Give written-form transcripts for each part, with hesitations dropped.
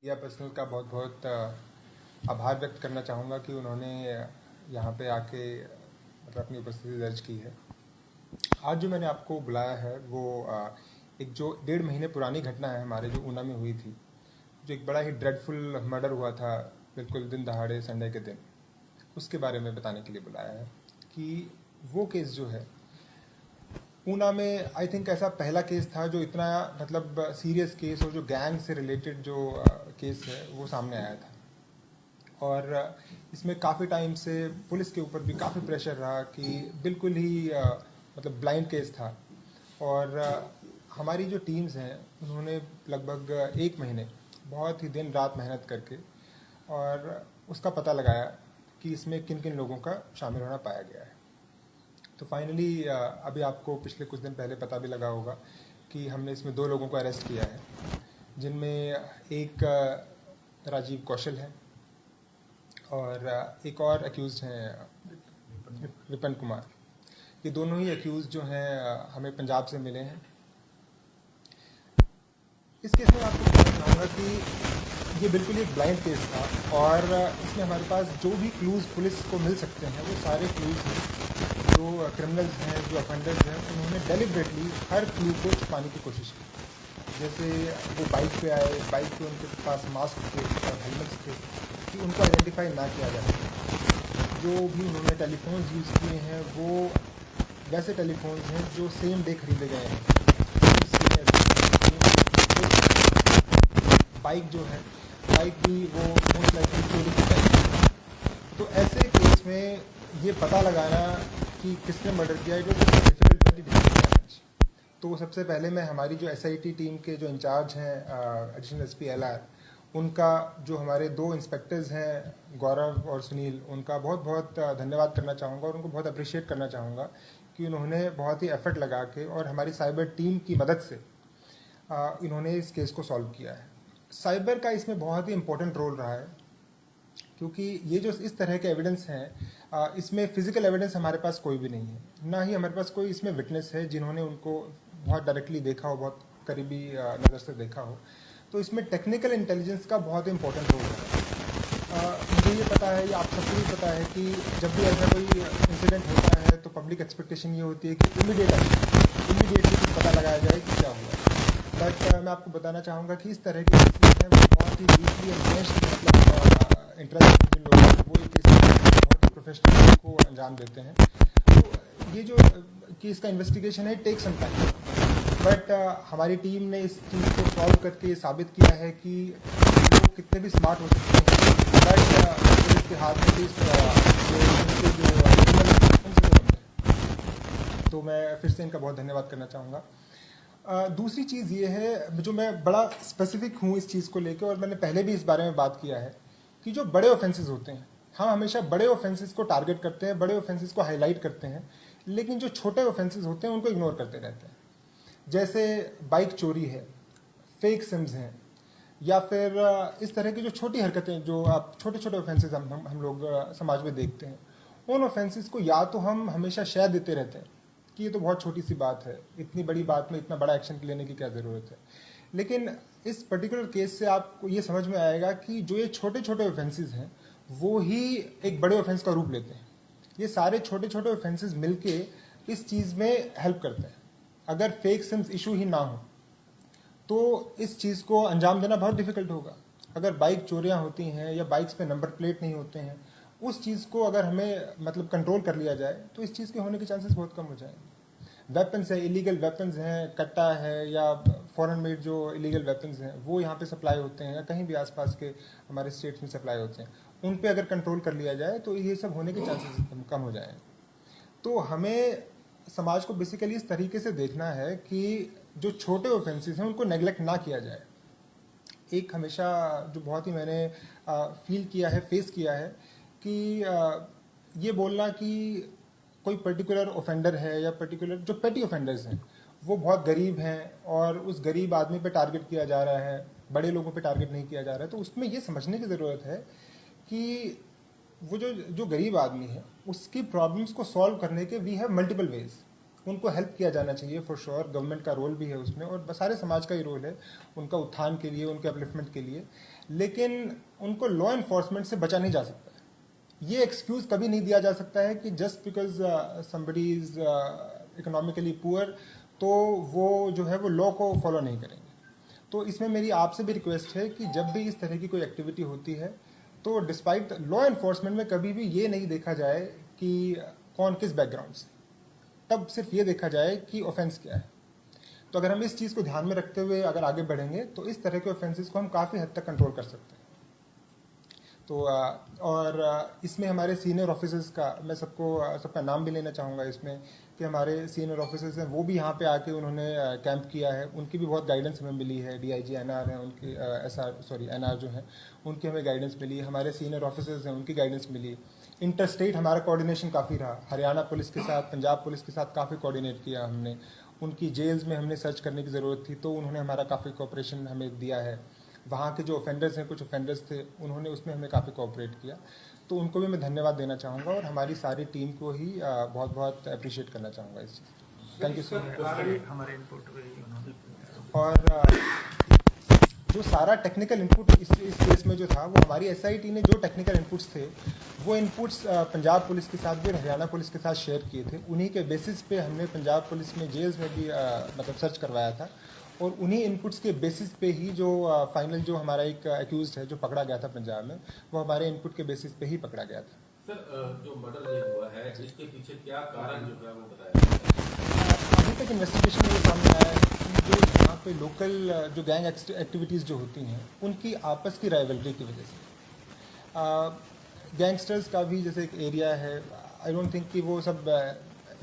या पर्सनल का बहुत बहुत आभार व्यक्त करना चाहूँगा कि उन्होंने यहाँ पे आके मतलब अपनी उपस्थिति दर्ज की है। आज जो मैंने आपको बुलाया है वो एक जो 1.5 महीने पुरानी घटना है हमारे जो ऊना में हुई थी, जो एक बड़ा ही ड्रेडफुल मर्डर हुआ था बिल्कुल दिन दहाड़े संडे के दिन, उसके बारे में बताने के लिए बुलाया है कि वो केस जो है ऊना में आई थिंक ऐसा पहला केस था जो इतना मतलब सीरियस केस और जो गैंग से रिलेटेड जो केस है वो सामने आया था। और इसमें काफ़ी टाइम से पुलिस के ऊपर भी काफ़ी प्रेशर रहा कि बिल्कुल ही मतलब ब्लाइंड केस था। और हमारी जो टीम्स हैं उन्होंने लगभग 1 महीने बहुत ही दिन रात मेहनत करके और उसका पता लगाया कि इसमें किन किन लोगों का शामिल होना पाया गया है। तो फाइनली अभी आपको पिछले कुछ दिन पहले पता भी लगा होगा कि हमने इसमें 2 लोगों को अरेस्ट किया है, जिनमें एक राजीव कौशल है और एक और एक्यूज़ हैं विपिन कुमार। ये दोनों ही एक्यूज़ जो हैं हमें पंजाब से मिले हैं। इस केस में आपको बताना चाहूँगा कि ये बिल्कुल एक ब्लाइंड केस था और इसमें हमारे पास जो भी क्लूज़ पुलिस को मिल सकते हैं वो सारे क्लूज़ हैं। जो क्रिमिनल्स हैं, जो अफेंडर्स हैं, उन्होंने डेलिबरेटली हर क्लू को छुपाने की कोशिश की। जैसे वो बाइक पे आए, बाइक पे उनके पास मास्क थे और हेलमेट्स थे कि उनको आइडेंटिफाई ना किया जा सके। जो भी उन्होंने टेलीफोन्स यूज़ किए हैं वो वैसे टेलीफोन्स हैं जो सेम डे खरीदे गए हैं। बाइक जो है, बाइक भी वो मोस्ट लाइकली चोरी की बाइक। तो ऐसे केस में ये पता लगाना कि किसने मर्डर किया, it was difficult, very difficult. तो सबसे पहले मैं हमारी जो SIT टीम के जो इंचार्ज हैं एडिशनल SP LR, उनका जो हमारे 2 इंस्पेक्टर्स हैं गौरव और सुनील, उनका बहुत बहुत धन्यवाद करना चाहूँगा और उनको बहुत अप्रिशिएट करना चाहूँगा कि उन्होंने बहुत ही एफर्ट लगा के और हमारी साइबर टीम की मदद से इन्होंने इस केस को सॉल्व किया है। साइबर का इसमें बहुत ही इम्पोर्टेंट रोल रहा है क्योंकि ये जो इस तरह के एविडेंस हैं इसमें फिजिकल एविडेंस हमारे पास कोई भी नहीं है, ना ही हमारे पास कोई इसमें विटनेस है जिन्होंने उनको बहुत डायरेक्टली देखा हो, बहुत करीबी नज़र से देखा हो। तो इसमें टेक्निकल इंटेलिजेंस का बहुत इंपॉर्टेंट रोल है। मुझे ये पता है, या आप सबको भी पता है कि जब भी ऐसा कोई इंसिडेंट होता है तो पब्लिक एक्सपेक्टेशन ये होती है कि इमीडिएटली पता लगाया जाए कि क्या हुआ। बट मैं आपको बताना चाहूँगा कि इस तरह के केसेस हैं वो बहुत ही डीपली मतलब इंटरेस्ट जिन लोगों को वो एक बहुत ही प्रोफेशनल को अंजाम देते हैं। तो ये जो केस का इन्वेस्टिगेशन है टेक सम टाइम, बट हमारी टीम ने इस चीज़ को सॉल्व करके ये साबित किया है कि लोग कितने भी स्मार्ट हो सकते हैं, बट पुलिस के हाथ में तो मैं फिर से इनका बहुत धन्यवाद करना चाहूँगा। दूसरी चीज़ ये है जो मैं बड़ा स्पेसिफिक हूँ इस चीज़ को लेकर, और मैंने पहले भी इस बारे में बात किया है कि जो बड़े ऑफेंसेस होते हैं, हम हमेशा बड़े ऑफेंसेस को टारगेट करते हैं, बड़े ऑफेंसेस को हाईलाइट करते हैं, लेकिन जो छोटे ऑफेंसेस होते हैं उनको इग्नोर करते रहते हैं। जैसे बाइक चोरी है, फेक सिम्स हैं, या फिर इस तरह की जो छोटी हरकतें जो आप छोटे छोटे ऑफेंसेस हम लोग समाज में देखते हैं, उन ऑफेंसेस को या तो हम हमेशा शेयर देते रहते हैं कि ये तो बहुत छोटी सी बात है, इतनी बड़ी बात में इतना बड़ा एक्शन लेने की क्या ज़रूरत है। लेकिन इस पर्टिकुलर केस से आपको ये समझ में आएगा कि जो ये छोटे छोटे ऑफेंसेस हैं वो ही एक बड़े ऑफेंस का रूप लेते हैं। ये सारे छोटे छोटे ऑफेंसेस मिलके इस चीज़ में हेल्प करते हैं। अगर फेक सिम्स इशू ही ना हो तो इस चीज़ को अंजाम देना बहुत डिफिकल्ट होगा। अगर बाइक चोरियां होती हैं या बाइक्स पे नंबर प्लेट नहीं होते हैं, उस चीज़ को अगर हमें मतलब कंट्रोल कर लिया जाए तो इस चीज़ के होने के चांसेस बहुत कम हो जाएंगे। वेपन्स है, इलीगल वेपन्स हैं, कट्टा है या फॉरेन मेड जो इलीगल वेपन्स हैं वो यहाँ पे सप्लाई होते हैं या कहीं भी आसपास के हमारे स्टेट्स में सप्लाई होते हैं, उन पे अगर कंट्रोल कर लिया जाए तो ये सब होने के चांसेस कम हो जाएंगे। तो हमें समाज को बेसिकली इस तरीके से देखना है कि जो छोटे ऑफेंसेस हैं उनको नेग्लेक्ट ना किया जाए। एक हमेशा जो बहुत ही मैंने फील किया है, फेस किया है कि ये बोलना कि कोई पर्टिकुलर ऑफेंडर है या पर्टिकुलर जो पेटी ऑफेंडर्स हैं वो बहुत गरीब हैं और उस गरीब आदमी पे टारगेट किया जा रहा है, बड़े लोगों पे टारगेट नहीं किया जा रहा है। तो उसमें ये समझने की ज़रूरत है कि वो जो गरीब आदमी है उसकी प्रॉब्लम्स को सॉल्व करने के वी हैव मल्टीपल वेज। उनको हेल्प किया जाना चाहिए फॉर श्योर, गवर्नमेंट का रोल भी है उसमें और सारे समाज का ही रोल है उनका उत्थान के लिए, उनके अपलिफ्टमेंट के लिए। लेकिन उनको लॉ इन्फोर्समेंट से बचा नहीं जा सकता है। ये एक्सक्यूज कभी नहीं दिया जा सकता है कि just because somebody is economically poor तो वो जो है वो लॉ को फॉलो नहीं करेंगे। तो इसमें मेरी आपसे भी रिक्वेस्ट है कि जब भी इस तरह की कोई एक्टिविटी होती है तो डिस्पाइट लॉ इन्फोर्समेंट में कभी भी ये नहीं देखा जाए कि कौन किस बैकग्राउंड से, तब सिर्फ ये देखा जाए कि ऑफेंस क्या है। तो अगर हम इस चीज़ को ध्यान में रखते हुए अगर आगे बढ़ेंगे तो इस तरह के ऑफेंसेस को हम काफ़ी हद तक कंट्रोल कर सकते हैं। तो और इसमें हमारे सीनियर ऑफिसर्स का मैं सबका नाम भी लेना चाहूँगा इसमें कि हमारे सीनियर ऑफिसर्स हैं वो भी यहाँ पे आके उन्होंने कैंप किया है, उनकी भी बहुत गाइडेंस हमें मिली है। डीआईजी एनआर हैं उनकी एनआर जो हैं उनकी हमें गाइडेंस मिली, हमारे सीनियर ऑफिसर्स हैं उनकी गाइडेंस मिली। इंटर स्टेट हमारा कोऑर्डिनेशन काफ़ी रहा, हरियाणा पुलिस के साथ पंजाब पुलिस के साथ काफ़ी कोऑर्डिनेट किया हमने। उनकी जेल्स में हमने सर्च करने की ज़रूरत थी तो उन्होंने हमारा काफ़ी कोऑपरेशन हमें दिया है। वहाँ के जो ऑफेंडर्स हैं, कुछ ऑफेंडर्स थे, उन्होंने उसमें हमें काफ़ी कोऑपरेट किया, तो उनको भी मैं धन्यवाद देना चाहूँगा और हमारी सारी टीम को ही बहुत बहुत अप्रिशिएट करना चाहूँगा इस चीज़। Thank you so much. हमारे इनपुट और जो सारा टेक्निकल इनपुट इस केस में जो था वो हमारी एसआईटी ने जो टेक्निकल इनपुट्स थे वो इनपुट्स पंजाब पुलिस के साथ भी और हरियाणा पुलिस के साथ शेयर किए थे। उन्हीं के बेसिस पे हमने पंजाब पुलिस में जेल्स में भी मतलब सर्च करवाया था और उन्हीं इनपुट्स के बेसिस पे ही जो फाइनल जो हमारा एक एक्यूज है जो पकड़ा गया था पंजाब में, वो हमारे इनपुट के बेसिस पे ही पकड़ा गया था। सर जो मर्डर ये हुआ है इसके पीछे क्या कारण जो है वो बताया? अभी तक इन्वेस्टिगेशन में ये सामने आया है कि जो यहाँ पे लोकल जो गैंग एक्टिविटीज़ जो होती हैं उनकी आपस की राइवलरी की वजह से गैंगस्टर्स का भी जैसे एक एरिया है, आई डोंट थिंक कि वो सब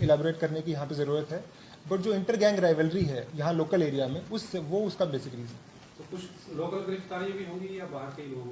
इलाबोरेट करने की यहाँ पे ज़रूरत है, बट जो इंटर गैंग राइवलरी है यहाँ लोकल एरिया में उसका बेसिक रीज़न। तो कुछ लोकल गिरफ्तारियां भी होंगी या बाहर के लोग?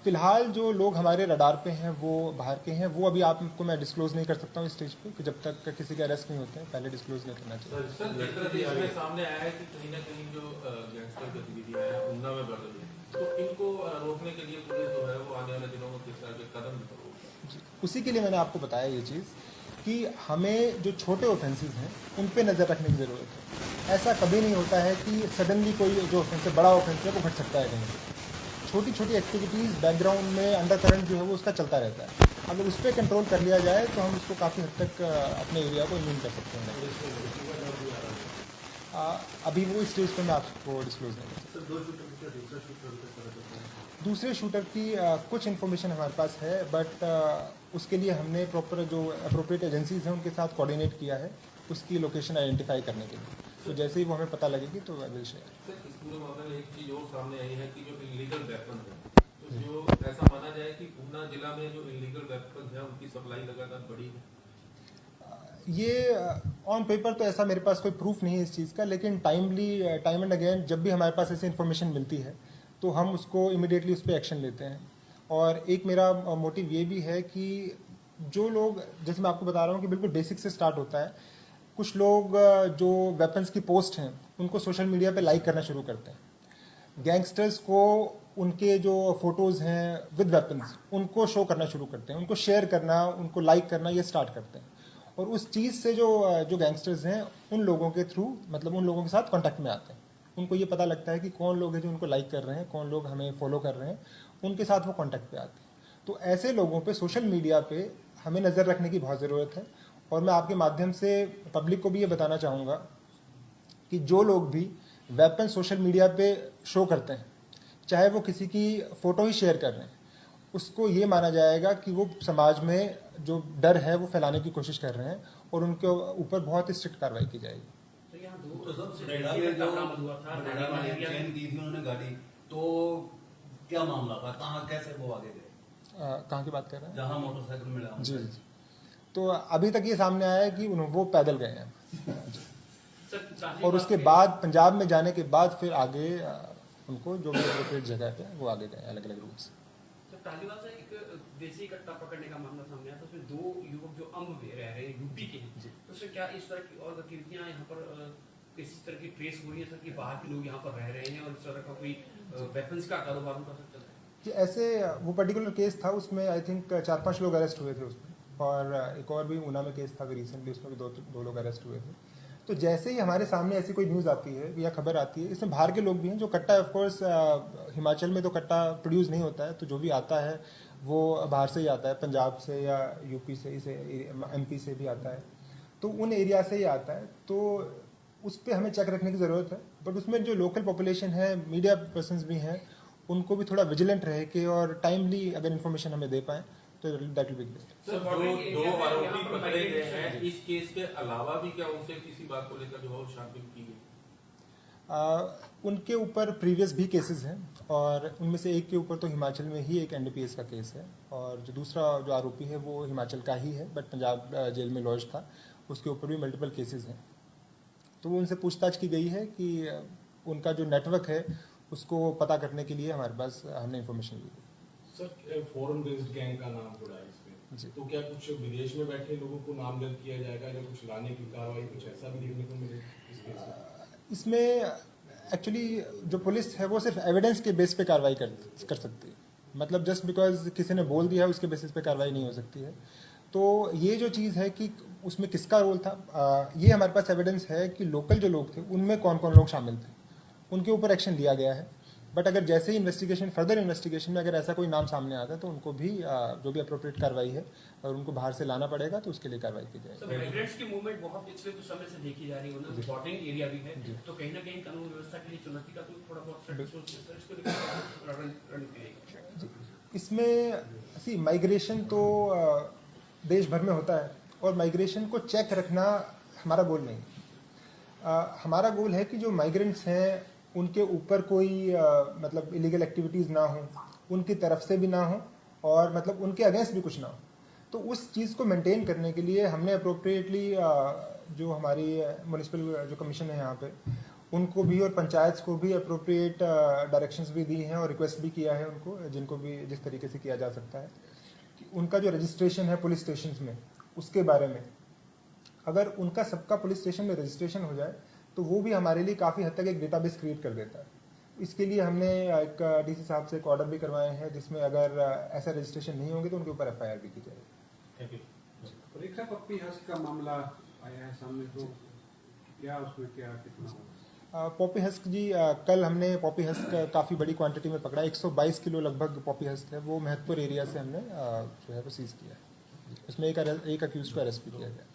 फिलहाल जो लोग हमारे रडार पे हैं वो बाहर के हैं, वो अभी आपको मैं डिस्क्लोज नहीं कर सकता हूँ इस स्टेज पे कि जब तक किसी के अरेस्ट नहीं होते हैं पहले डिस्क्लोज नहीं करना चाहिए। सर जिस तरह से इसमें सामने आया है कि कहीं ना कहीं जो गैंगस्टर गतिविधियां हैं उन्ना में बढ़ रही है, तो इनको रोकने के लिए पुलिस जो है वो आने वाले दिनों में किस तरह के कदम उठाएगी? उसी के लिए मैंने आपको बताया ये चीज़ कि हमें जो छोटे ऑफेंसेस हैं उन पे नज़र रखने की ज़रूरत है। ऐसा कभी नहीं होता है कि सडनली कोई जो ऑफेंस है, बड़ा ऑफेंस है, वो घट सकता है कहीं। छोटी छोटी एक्टिविटीज़ बैकग्राउंड में अंडर करंट जो है वो उसका चलता रहता है। अगर उस पर कंट्रोल कर लिया जाए तो हम उसको काफ़ी हद तक अपने एरिया को इम्यून कर सकते हैं। अभी वो स्टेज पे मैं आपको डिस्क्लोज नहीं कर सकता। दूसरे शूटर की कुछ इन्फॉर्मेशन हमारे पास है, बट उसके लिए हमने प्रॉपर जो अप्रोप्रिएट एजेंसीज हैं उनके साथ कोऑर्डिनेट किया है उसकी लोकेशन आइडेंटिफाई करने के लिए। तो जैसे ही वो हमें पता लगेगी तो आई विल शेयर। सर इस पूरे मामले में एक चीज और सामने आई है कि जो इलीगल वेपन है, तो जो ऐसा माना जाए कि ऊना जिला में जो इलीगल वेपन है उनकी सप्लाई लगातार बढ़ी है। ये ऑन पेपर तो ऐसा मेरे पास कोई प्रूफ नहीं है इस चीज़ का, लेकिन टाइम एंड अगेन जब भी हमारे पास ऐसी इन्फॉर्मेशन मिलती है तो हम उसको इमिडिएटली उस पर एक्शन लेते हैं। और एक मेरा मोटिव ये भी है कि जो लोग, जैसे मैं आपको बता रहा हूँ कि बिल्कुल बेसिक से स्टार्ट होता है, कुछ लोग जो वेपन्स की पोस्ट हैं उनको सोशल मीडिया पे लाइक करना शुरू करते हैं। गैंगस्टर्स को उनके जो फोटोज़ हैं विद वेपन्स उनको शो करना शुरू करते हैं, उनको शेयर करना, उनको लाइक करना ये स्टार्ट करते हैं। और उस चीज़ से जो गैंगस्टर्स हैं उन लोगों के थ्रू, मतलब उन लोगों के साथ कॉन्टैक्ट में आते हैं। उनको ये पता लगता है कि कौन लोग हैं जो उनको लाइक कर रहे हैं, कौन लोग हमें फॉलो कर रहे हैं, उनके साथ वो कॉन्टैक्ट पे आते हैं। तो ऐसे लोगों पे सोशल मीडिया पे हमें नज़र रखने की बहुत ज़रूरत है। और मैं आपके माध्यम से पब्लिक को भी ये बताना चाहूँगा कि जो लोग भी वेपन सोशल मीडिया पे शो करते हैं, चाहे वो किसी की फ़ोटो ही शेयर कर रहे हैं, उसको ये माना जाएगा कि वो समाज में जो डर है वो फैलाने की कोशिश कर रहे हैं और उनके ऊपर बहुत ही स्ट्रिक्ट कार्रवाई की जाएगी। तो क्या मामला था, कहाँ कैसे वो आगे गए? कहाँ की बात कर रहे हैं? जहाँ मोटरसाइकिल मिला। जी जी। तो अभी तक ये सामने आया है कि वो पैदल गए हैं और उसके बाद पंजाब में जाने के बाद फिर आगे उनको जो भी अप्रोप्रिएट जगह पे वो आगे गए अलग अलग रूट से। तालिबान से एक देसी कट्टा पकड़ने का मामला सामने आया था, उसमें 2 युवक जो अम्ब में रह रहे हैं यूपी के हैं, तो उससे क्या इस तरह की और गतिविधियां यहाँ पर किसी तरह की ट्रेस हो रही है सर कि बाहर के लोग यहाँ पर रह रहे हैं और इस तरह का कोई वेपन्स का कारोबार उनका चल रहा है? कि ऐसे वो पर्टिकुलर केस था, उसमें आई थिंक 4-5 लोग अरेस्ट हुए थे उसमें, और एक और भी ऊना में केस था अभी रिसेंटली, उसमें भी दो लोग अरेस्ट हुए थे। तो जैसे ही हमारे सामने ऐसी कोई न्यूज़ आती है या खबर आती है, इसमें बाहर के लोग भी हैं जो कट्टा, ऑफ कोर्स हिमाचल में तो कट्टा प्रोड्यूस नहीं होता है, तो जो भी आता है वो बाहर से ही आता है, पंजाब से या यूपी से, एमपी से भी आता है, तो उन एरिया से ही आता है। तो उस पर हमें चेक रखने की ज़रूरत है, बट उसमें जो लोकल पॉपुलेशन है, मीडिया पर्सनस भी हैं, उनको भी थोड़ा विजिलेंट रह के और टाइमली अगर इन्फॉर्मेशन हमें दे पाएँ तो that will be great. Sir, जो दो आरोपी पकड़े गए हैं, इस केस के अलावा भी क्या उनसे किसी बात को लेकर जो है छानबीन की गई? उनके ऊपर प्रीवियस भी केसेस हैं, और उनमें से एक के ऊपर तो हिमाचल में ही एक एनडीपीएस का केस है, और जो दूसरा जो आरोपी है वो हिमाचल का ही है बट पंजाब जेल में लॉज था, उसके ऊपर भी मल्टीपल केसेस हैं। तो वो उनसे पूछताछ की गई है कि उनका जो नेटवर्क है उसको पता करने के लिए हमारे पास हमने इन्फॉर्मेशन ली है। सर, फॉरेन बेस्ड गैंग का नाम जुड़ा है जी। इसमें, तो क्या कुछ विदेश में बैठे लोगों को नामजद किया जाएगा या कुछ लाने की कार्रवाई, कुछ ऐसा भी देखने को मिले इस केस में? इसमें एक्चुअली जो पुलिस है वो सिर्फ एविडेंस के बेस पे कार्रवाई कर सकती है, मतलब जस्ट बिकॉज किसी ने बोल दिया उसके बेसिस पे कार्रवाई नहीं हो सकती है। तो ये जो चीज़ है कि उसमें किसका रोल था, ये हमारे पास एविडेंस है कि लोकल जो लोग थे उनमें कौन कौन लोग शामिल थे, उनके ऊपर एक्शन लिया गया है। बट अगर जैसे ही फर्दर इन्वेस्टिगेशन में अगर ऐसा कोई नाम सामने आता है तो उनको भी जो भी अप्रोप्रिएट कार्रवाई है और उनको बाहर से लाना पड़ेगा तो उसके लिए कार्रवाई की जाएगी। सर, माइग्रेंट्स की मूवमेंट बहुत पिछले कुछ समय से देखी जा रही है, उन्हें इम्पोर्टेंट एरिया भी है, तो कहीं ना कहीं कानून व्यवस्था के लिए चुनौती का तो थोड़ा बहुत सोच सर इसको लेकर रणनीति। इसमें सी माइग्रेशन तो देश भर में होता है, और माइग्रेशन को चेक रखना हमारा गोल नहीं। हमारा गोल है कि जो माइग्रेंट्स हैं उनके ऊपर कोई मतलब इलीगल एक्टिविटीज़ ना हो, उनकी तरफ से भी ना हो, और मतलब उनके अगेंस्ट भी कुछ ना हो। तो उस चीज़ को मेंटेन करने के लिए हमने अप्रोप्रिएटली जो हमारी म्यूनिसिपल जो कमीशन है यहाँ पे, उनको भी और पंचायत को भी अप्रोप्रिएट डायरेक्शंस भी दी हैं और रिक्वेस्ट भी किया है उनको, जिनको भी जिस तरीके से किया जा सकता है कि उनका जो रजिस्ट्रेशन है पुलिस स्टेशन में, उसके बारे में अगर उनका सबका पुलिस स्टेशन में रजिस्ट्रेशन हो जाए तो वो भी हमारे लिए काफ़ी हद तक एक डेटाबेस क्रिएट कर देता है। इसके लिए हमने एक डीसी साहब से एक ऑर्डर भी करवाए हैं जिसमें अगर ऐसा रजिस्ट्रेशन नहीं होंगे तो उनके ऊपर एफआईआर भी की जाएगी। Thank you. परीक्षा पप्पी हस्क का मामला आया है सामने, तो क्या उसमें क्या कितना होगा? पॉपी हस्क जी, कल हमने पॉपी हस्क काफ़ी बड़ी क्वांटिटी में पकड़ा, 122 किलो लगभग पॉपी हस्क है, वो महतपुर एरिया से हमने जो है वो सीज किया है। उसमें एक अक्यूज को अरेस्ट भी किया गया।